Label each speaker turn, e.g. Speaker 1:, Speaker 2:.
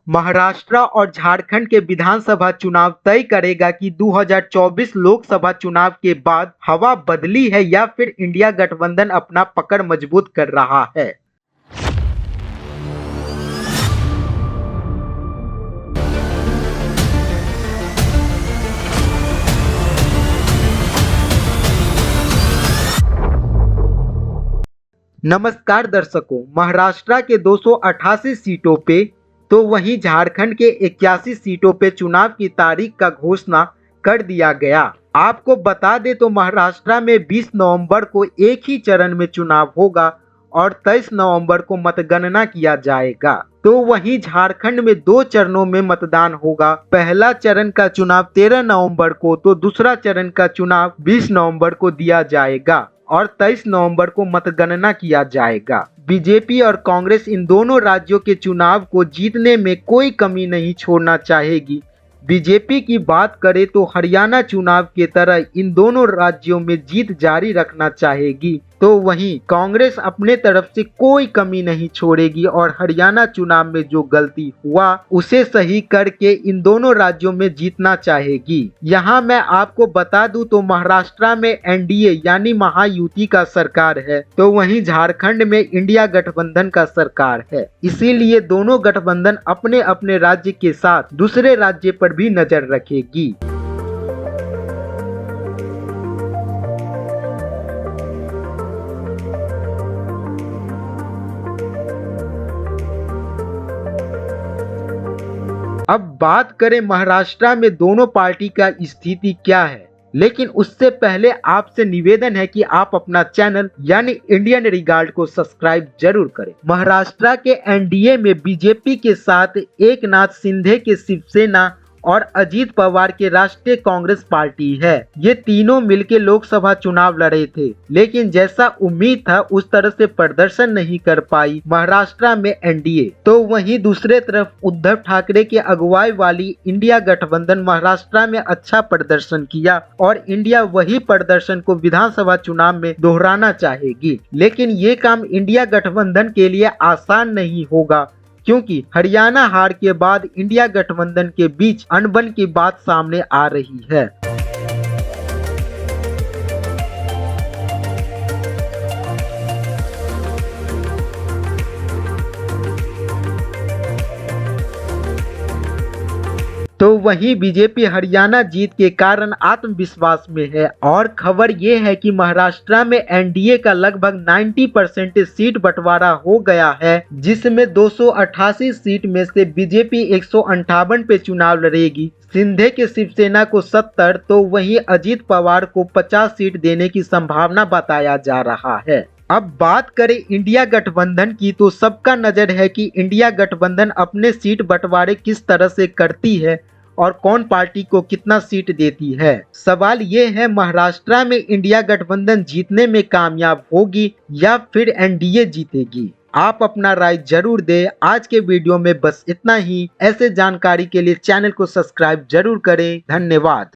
Speaker 1: महाराष्ट्र और झारखंड के विधानसभा चुनाव तय करेगा कि 2024 लोकसभा चुनाव के बाद हवा बदली है या फिर इंडिया गठबंधन अपना पकड़ मजबूत कर रहा है। नमस्कार दर्शकों, महाराष्ट्र के 288 सीटों पे तो वहीं झारखंड के 81 सीटों पे चुनाव की तारीख का घोषणा कर दिया गया। आपको बता दें तो महाराष्ट्र में 20 नवंबर को एक ही चरण में चुनाव होगा और 23 नवंबर को मतगणना किया जाएगा। तो वहीं झारखंड में 2 चरणों में मतदान होगा। पहला चरण का चुनाव 13 नवंबर को तो दूसरा चरण का चुनाव 20 नवंबर को दिया जाएगा और 23 नवंबर को मतगणना किया जाएगा। बीजेपी और कांग्रेस इन दोनों राज्यों के चुनाव को जीतने में कोई कमी नहीं छोड़ना चाहेगी। बीजेपी की बात करें तो हरियाणा चुनाव के तरह इन दोनों राज्यों में जीत जारी रखना चाहेगी, तो वहीं कांग्रेस अपने तरफ से कोई कमी नहीं छोड़ेगी और हरियाणा चुनाव में जो गलती हुआ उसे सही करके इन दोनों राज्यों में जीतना चाहेगी। यहाँ मैं आपको बता दूं तो महाराष्ट्र में एनडीए यानी महायुति का सरकार है, तो वहीं झारखंड में इंडिया गठबंधन का सरकार है। इसीलिए दोनों गठबंधन अपने अपने राज्य के साथ दूसरे राज्य पर भी नजर रखेगी। अब बात करें महाराष्ट्र में दोनों पार्टी का स्थिति क्या है, लेकिन उससे पहले आपसे निवेदन है कि आप अपना चैनल यानी इंडियन रिगार्ड को सब्सक्राइब जरूर करें। महाराष्ट्र के एनडीए में बीजेपी के साथ एकनाथ शिंदे के शिवसेना और अजीत पवार के राष्ट्रीय कांग्रेस पार्टी है। ये तीनों मिलकर लोकसभा चुनाव लड़े थे, लेकिन जैसा उम्मीद था उस तरह से प्रदर्शन नहीं कर पाई महाराष्ट्र में एनडीए। तो वहीं दूसरे तरफ उद्धव ठाकरे के अगुवाई वाली इंडिया गठबंधन महाराष्ट्र में अच्छा प्रदर्शन किया और इंडिया वही प्रदर्शन को विधानसभा चुनाव में दोहराना चाहेगी। लेकिन ये काम इंडिया गठबंधन के लिए आसान नहीं होगा, क्योंकि हरियाणा हार के बाद इंडिया गठबंधन के बीच अनबन की बात सामने आ रही है। तो वहीं बीजेपी हरियाणा जीत के कारण आत्मविश्वास में है और खबर ये है कि महाराष्ट्र में एनडीए का लगभग 90% सीट बंटवारा हो गया है, जिसमें 288 सीट में से बीजेपी 158 पे चुनाव लड़ेगी। शिंदे के शिवसेना को 70 तो वहीं अजीत पवार को 50 सीट देने की संभावना बताया जा रहा है। अब बात करें इंडिया गठबंधन की तो सबका नजर है कि इंडिया गठबंधन अपने सीट बंटवारे किस तरह से करती है और कौन पार्टी को कितना सीट देती है। सवाल ये है, महाराष्ट्र में इंडिया गठबंधन जीतने में कामयाब होगी या फिर एनडीए जीतेगी? आप अपना राय जरूर दें। आज के वीडियो में बस इतना ही। ऐसे जानकारी के लिए चैनल को सब्सक्राइब जरूर करें। धन्यवाद।